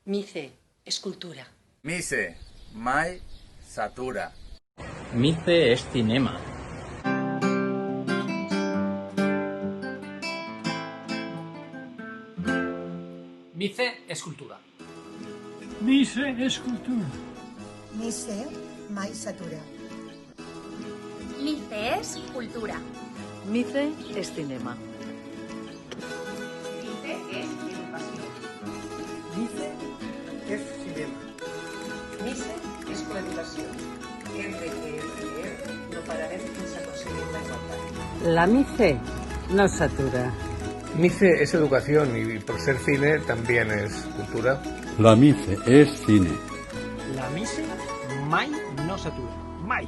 Mice és cultura. Mice mai s'atura. Mice és cinema. Mice és cultura. Mice és cultura. Mice mai s'atura. Mice és cultura. Mice és cinema. Mice és educació. Mice és cinema. Mice és coeducació. No pararem fins a aconseguir la igualtat. La Mice no s'atura. Mice es educación y por ser cine también es cultura. La Mice és cine. La Mice mai no s'atura. Mai.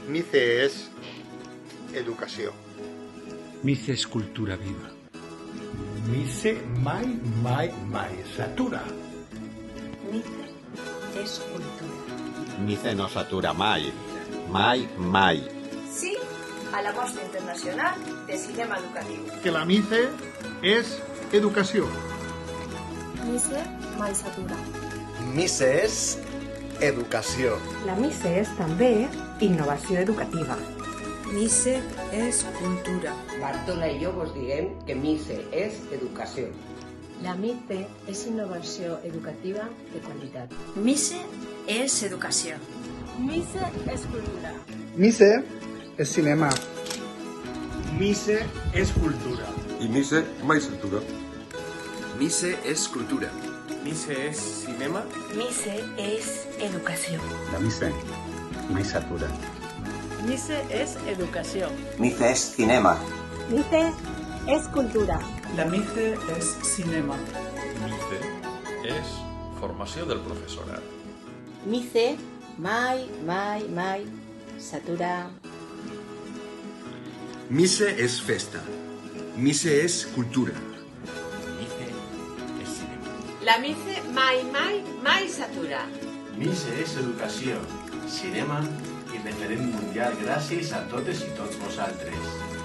Mice és educació. Mice és cultura viva. Mice mai s'atura. Mice és cultura. Mice no s'atura mai. Mai. Sí a la Mostra Internacional de Cinema Educatiu. Que la Mice és educació. Mice mai s'atura. Mice és educació. La Mice és també innovació educativa. Mice és cultura. Bartola i jo vos diguem que Mice és educació. La Mice és innovació educativa de qualitat. Mice és educació. Mice és cultura. Mice és cinema. Mice és cultura. I Mice mai s'atura. Mice és cultura. Mice és cinema. Mice és educació. La Mice mai s'atura. Mice és educació. Mice és cinema. Mice és cultura. La Mice és cinema. Mice és formació del professorat. Mice mai s'atura. Mice és festa. Mice és cultura. Mice és cinema. La Mice mai s'atura. Mice és educació, cinema i referent mundial gràcies a totes i tots vosaltres.